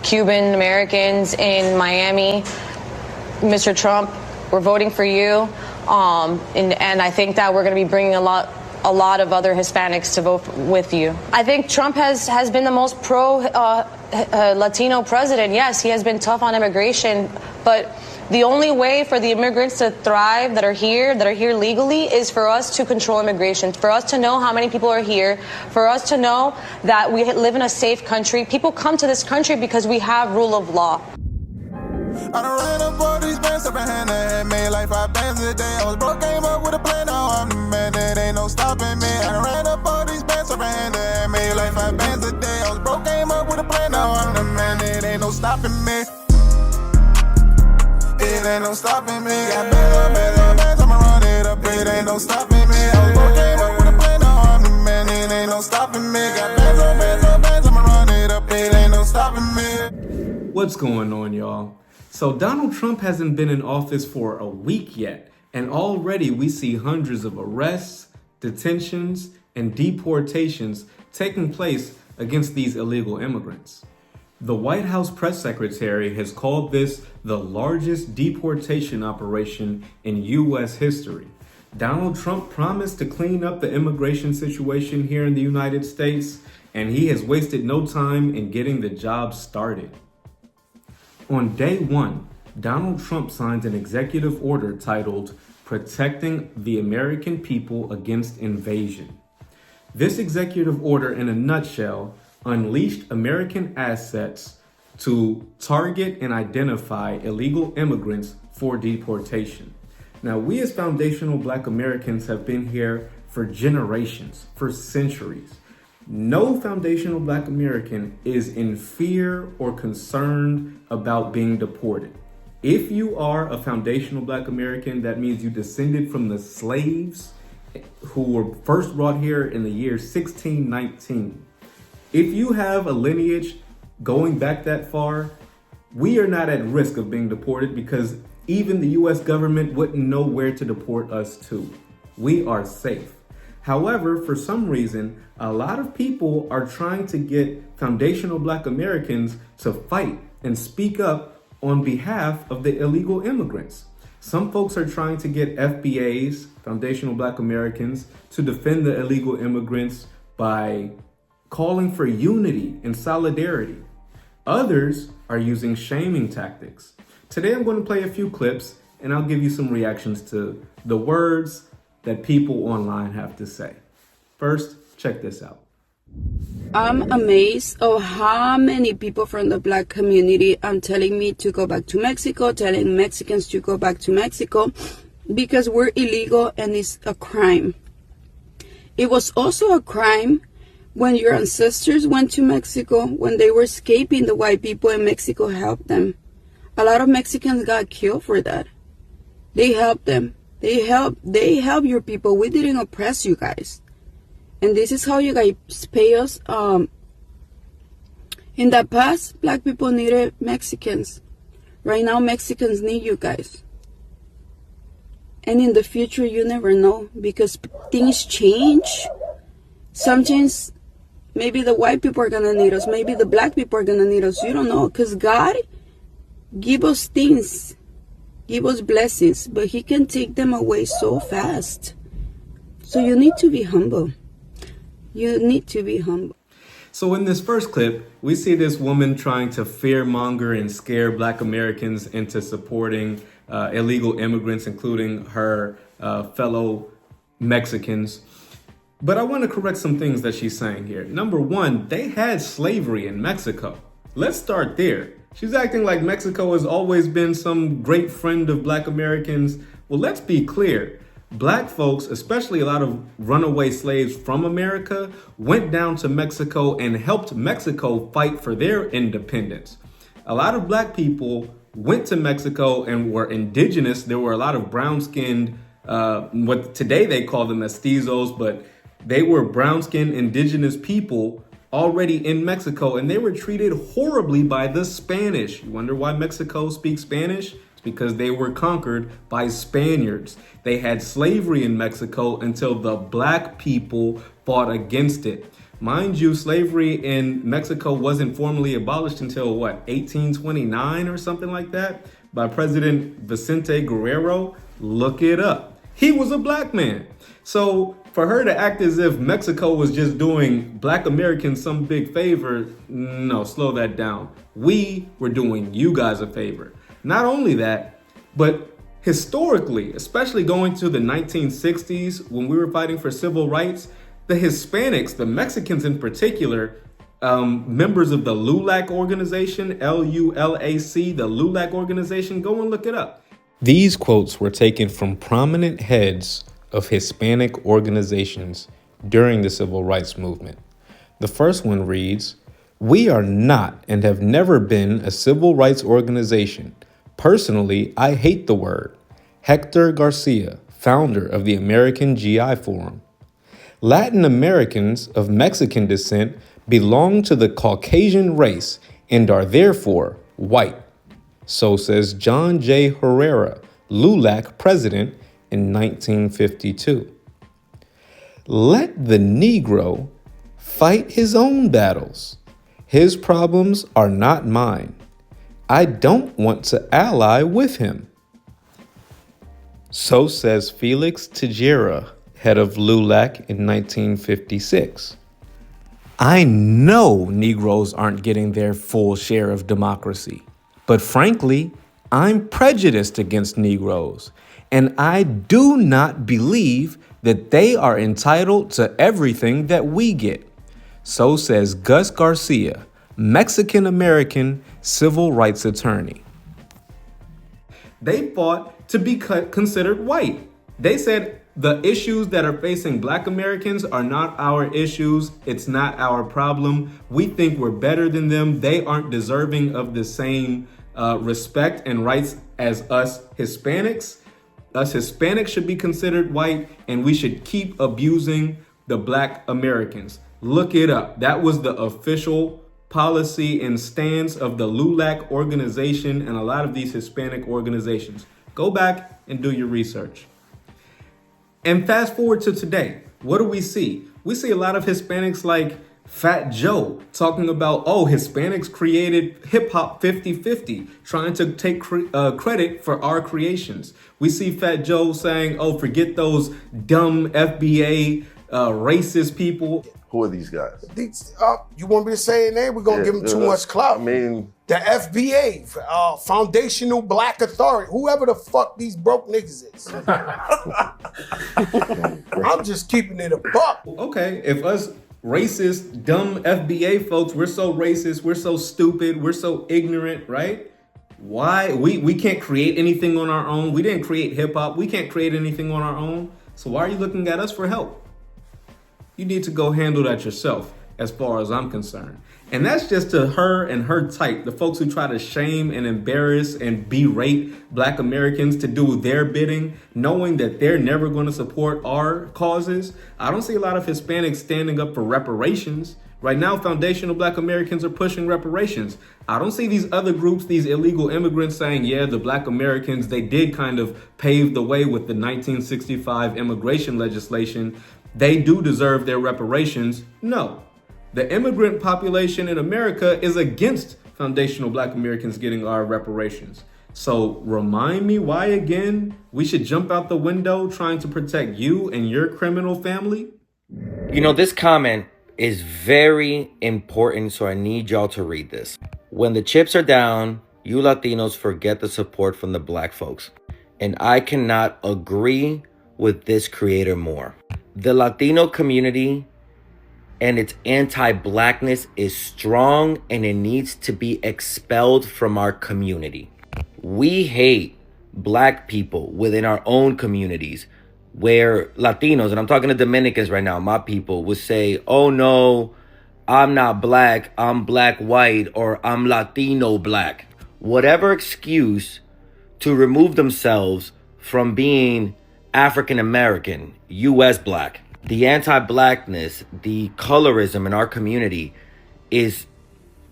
Cuban Americans in Miami, Mr. Trump, we're voting for you. And I think that we're going to be bringing a lot of other Hispanics to vote with you. I think Trump has been the most pro-Latino president. Yes, he has been tough on immigration, but the only way for the immigrants to thrive that are here legally, is for us to control immigration, for us to know how many people are here, for us to know that we live in a safe country. People come to this country because we have rule of law. I done ran up all these bands up in hand and made like 5 bands a day. I was broke, came up with a plan, now I'm the man, there ain't no stopping me. I done ran up all these bands up in hand and made like 5 bands a day. I was broke, came up with a plan, now I'm the man, there ain't no stopping me. It ain't no stopping me. Got bands, I'ma run it up. It ain't no stopping me. I was broke, came up with a plan, now I'm the man, it ain't no stopping me. Got bands, I'ma run it up. It ain't no stopping me. What's going on, y'all? So Donald Trump hasn't been in office for a week yet, and already we see hundreds of arrests, detentions, and deportations taking place against these illegal immigrants. The White House press secretary has called this the largest deportation operation in U.S. history. Donald Trump promised to clean up the immigration situation here in the United States, and he has wasted no time in getting the job started. On day one, Donald Trump signed an executive order titled Protecting the American People Against Invasion. This executive order, in a nutshell, unleashed American assets to target and identify illegal immigrants for deportation. Now, we as foundational Black Americans have been here for generations, for centuries. No foundational Black American is in fear or concerned about being deported. If you are a foundational Black American, that means you descended from the slaves who were first brought here in the year 1619. If you have a lineage going back that far, we are not at risk of being deported because even the US government wouldn't know where to deport us to. We are safe. However, for some reason, a lot of people are trying to get foundational Black Americans to fight and speak up on behalf of the illegal immigrants. Some folks are trying to get FBAs, foundational Black Americans, to defend the illegal immigrants by calling for unity and solidarity. Others are using shaming tactics. Today, I'm going to play a few clips and I'll give you some reactions to the words that people online have to say. First, check this out. I'm amazed of how many people from the Black community are telling me to go back to Mexico, telling Mexicans to go back to Mexico because we're illegal and it's a crime. It was also a crime when your ancestors went to Mexico, when they were escaping the white people and Mexico helped them. A lot of Mexicans got killed for that. They helped them. They help your people. We didn't oppress you guys. And this is how you guys pay us. In the past, Black people needed Mexicans. Right now, Mexicans need you guys. And in the future, you never know because things change. Sometimes, maybe the white people are going to need us. Maybe the Black people are going to need us. You don't know because God give us things. Give us blessings, but he can take them away so fast. So you need to be humble. You need to be humble. So in this first clip, we see this woman trying to fearmonger and scare Black Americans into supporting illegal immigrants, including her fellow Mexicans. But I want to correct some things that she's saying here. Number one, they had slavery in Mexico. Let's start there. She's acting like Mexico has always been some great friend of Black Americans. Well, let's be clear. Black folks, especially a lot of runaway slaves from America, went down to Mexico and helped Mexico fight for their independence. A lot of Black people went to Mexico and were indigenous. There were a lot of brown-skinned, what today they call them mestizos, but they were brown-skinned indigenous people already in Mexico, and they were treated horribly by the Spanish. You wonder why Mexico speaks Spanish? It's because they were conquered by Spaniards. They had slavery in Mexico until the Black people fought against it. Mind you, slavery in Mexico wasn't formally abolished until what, 1829 or something like that, by President Vicente Guerrero. Look it up. He was a black man. So for her to act as if Mexico was just doing black Americans some big favor, no, slow that down. We were doing you guys a favor. Not only that, but historically, especially going to the 1960s when we were fighting for civil rights, the Hispanics, the Mexicans in particular, members of the LULAC organization, LULAC, the LULAC organization, go and look it up. These quotes were taken from prominent heads of Hispanic organizations during the civil rights movement. The first one reads, "We are not and have never been a civil rights organization. Personally, I hate the word." Hector Garcia, founder of the American GI Forum. Latin Americans of Mexican descent belong to the Caucasian race and are therefore white. So says John J. Herrera, LULAC president in 1952. Let the Negro fight his own battles. His problems are not mine. I don't want to ally with him. So says Felix Tejera, head of LULAC in 1956. I know Negroes aren't getting their full share of democracy, but frankly, I'm prejudiced against Negroes, and I do not believe that they are entitled to everything that we get. So says Gus Garcia, Mexican-American civil rights attorney. They fought to be considered white. They said the issues that are facing black Americans are not our issues. It's not our problem. We think we're better than them. They aren't deserving of the same respect and rights as us Hispanics. Us Hispanics should be considered white, and we should keep abusing the black Americans. Look it up. That was the official policy and stance of the LULAC organization and a lot of these Hispanic organizations. Go back and do your research. And fast forward to today, what do we see? We see a lot of Hispanics like Fat Joe talking about, oh, Hispanics created hip hop 50-50, trying to take credit for our creations. We see Fat Joe saying, oh, forget those dumb FBA racist people. Who are these guys? You want me to say it name? We're going to give them too much clout. I mean... The FBA, Foundational Black Authority, whoever the fuck these broke niggas is. I'm just keeping it a buck. Okay, if us racist, dumb FBA folks, we're so racist, we're so stupid, we're so ignorant, right? Why? We can't create anything on our own. We didn't create hip hop. We can't create anything on our own. So why are you looking at us for help? You need to go handle that yourself, as far as I'm concerned. And that's just to her and her type, the folks who try to shame and embarrass and berate black Americans to do their bidding, knowing that they're never going to support our causes. I don't see a lot of Hispanics standing up for reparations. Right now, foundational black Americans are pushing reparations. I don't see these other groups, these illegal immigrants saying, yeah, the black Americans, they did kind of pave the way with the 1965 immigration legislation. They do deserve their reparations. No. The immigrant population in America is against foundational black Americans getting our reparations. So remind me why again we should jump out the window trying to protect you and your criminal family? You know, this comment is very important, so I need y'all to read this. When the chips are down, you Latinos forget the support from the black folks. And I cannot agree with this creator more. The Latino community and its anti-blackness is strong, and it needs to be expelled from our community. We hate black people within our own communities, where Latinos, and I'm talking to Dominicans right now, my people, would say, oh no, I'm not black, I'm black white, or I'm Latino black. Whatever excuse to remove themselves from being African American, US black. The anti-blackness, the colorism in our community is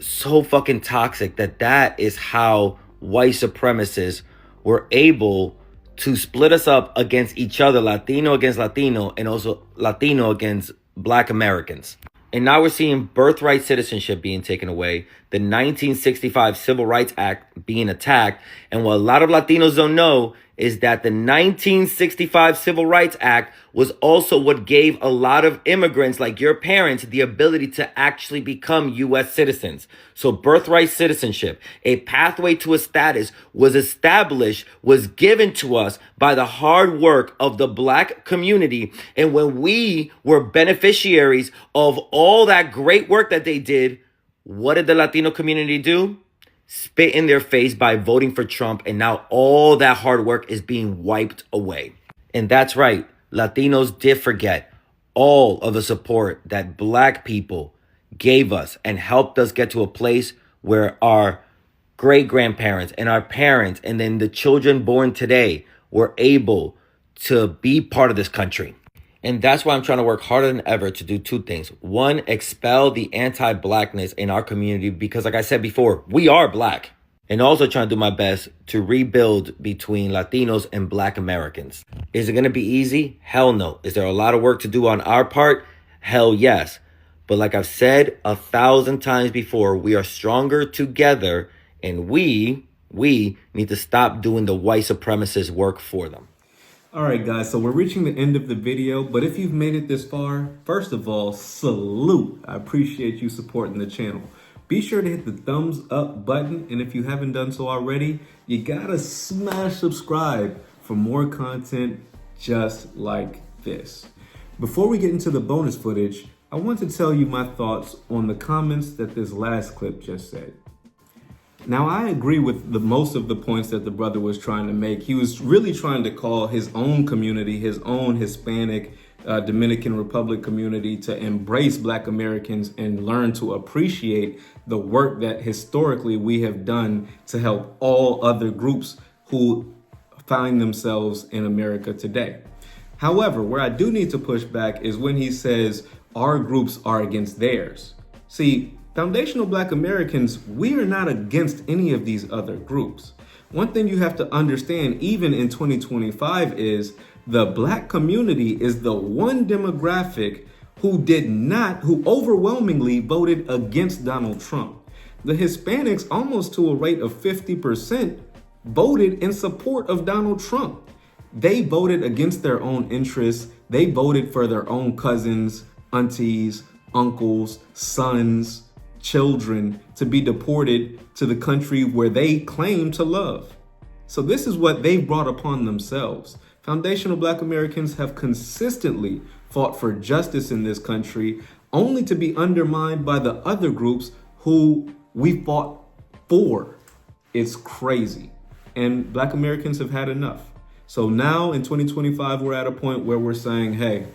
so fucking toxic that is how white supremacists were able to split us up against each other, Latino against Latino, and also Latino against black Americans. And now we're seeing birthright citizenship being taken away, the 1965 Civil Rights Act being attacked. And what a lot of Latinos don't know is that the 1965 Civil Rights Act was also what gave a lot of immigrants like your parents the ability to actually become U.S. citizens. So birthright citizenship, a pathway to a status, was established, was given to us by the hard work of the Black community. And when we were beneficiaries of all that great work that they did, what did the Latino community do? Spit in their face by voting for Trump, and now all that hard work is being wiped away. And that's right, Latinos did forget all of the support that Black people gave us and helped us get to a place where our great-grandparents and our parents and then the children born today were able to be part of this country. And that's why I'm trying to work harder than ever to do two things. One, expel the anti-Blackness in our community because, like I said before, we are Black. And also trying to do my best to rebuild between Latinos and Black Americans. Is it going to be easy? Hell no. Is there a lot of work to do on our part? Hell yes. But like I've said 1,000 times before, we are stronger together, and we need to stop doing the white supremacist work for them. All right, guys, so we're reaching the end of the video, but if you've made it this far, first of all, salute. I appreciate you supporting the channel. Be sure to hit the thumbs up button, and if you haven't done so already, you gotta smash subscribe for more content just like this. Before we get into the bonus footage, I want to tell you my thoughts on the comments that this last clip just said. Now, I agree with most of the points that the brother was trying to make. He was really trying to call his own community, his own Hispanic, Dominican Republic community to embrace Black Americans and learn to appreciate the work that historically we have done to help all other groups who find themselves in America today. However, where I do need to push back is when he says our groups are against theirs. See, foundational Black Americans, we are not against any of these other groups. One thing you have to understand, even in 2025, is the Black community is the one demographic who overwhelmingly voted against Donald Trump. The Hispanics, almost to a rate of 50%, voted in support of Donald Trump. They voted against their own interests. They voted for their own cousins, aunties, uncles, sons, children to be deported to the country where they claim to love. So this is what they've brought upon themselves. Foundational Black Americans have consistently fought for justice in this country, only to be undermined by the other groups who we fought for. It's crazy. And Black Americans have had enough. So now in 2025, we're at a point where we're saying, hey,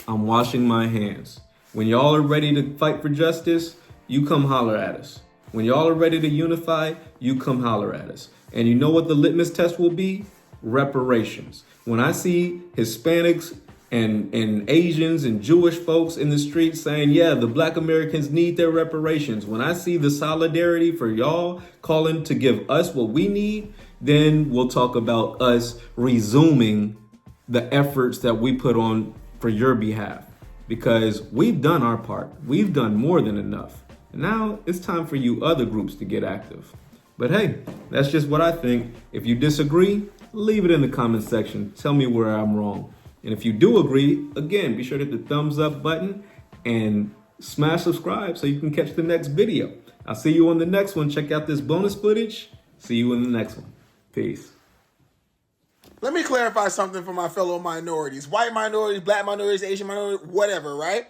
I'm washing my hands. When y'all are ready to fight for justice, you come holler at us. When y'all are ready to unify, you come holler at us. And you know what the litmus test will be? Reparations. When I see Hispanics and Asians and Jewish folks in the streets saying, yeah, the Black Americans need their reparations. When I see the solidarity for y'all calling to give us what we need, then we'll talk about us resuming the efforts that we put on for your behalf. Because we've done our part. We've done more than enough. And now it's time for you other groups to get active. But hey, that's just what I think. If you disagree, leave it in the comment section. Tell me where I'm wrong. And if you do agree, again, be sure to hit the thumbs up button and smash subscribe so you can catch the next video. I'll see you on the next one. Check out this bonus footage. See you in the next one. Peace. Let me clarify something for my fellow minorities. White minorities, Black minorities, Asian minorities, whatever, right?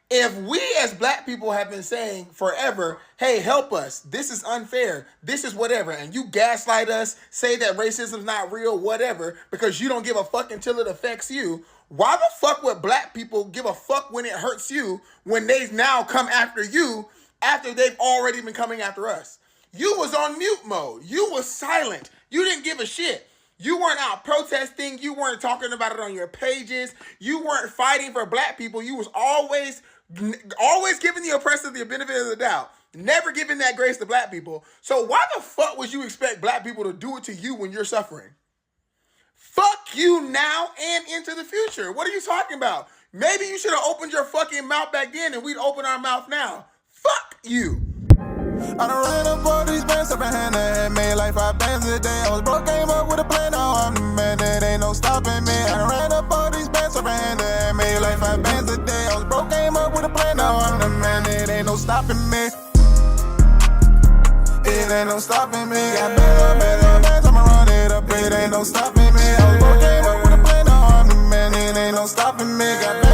If we as Black people have been saying forever, hey, help us, this is unfair, this is whatever, and you gaslight us, say that racism's not real, whatever, because you don't give a fuck until it affects you, why the fuck would Black people give a fuck when it hurts you when they now come after you after they've already been coming after us? You was on mute mode. You was silent. You didn't give a shit. You weren't out protesting. You weren't talking about it on your pages. You weren't fighting for Black people. You was always giving the oppressor the benefit of the doubt. Never giving that grace to Black people. So why the fuck would you expect Black people to do it to you when you're suffering? Fuck you now and into the future. What are you talking about? Maybe you should have opened your fucking mouth back then and we'd open our mouth now. Fuck you. I done ran up all these bands up in hand and made like 5 bands a day. I was broke, came up with a plan, now I'm the man, there ain't no stopping me. I done ran up all these bands up in hand and made like 5 bands a day. I was broke, came up with a plan, now I'm the man, there ain't no stopping me. It ain't no stopping me. Got bands, I'ma run it up, it ain't no stopping me. I was broke, came up with a plan, now I'm the man, it ain't no stopping me. Got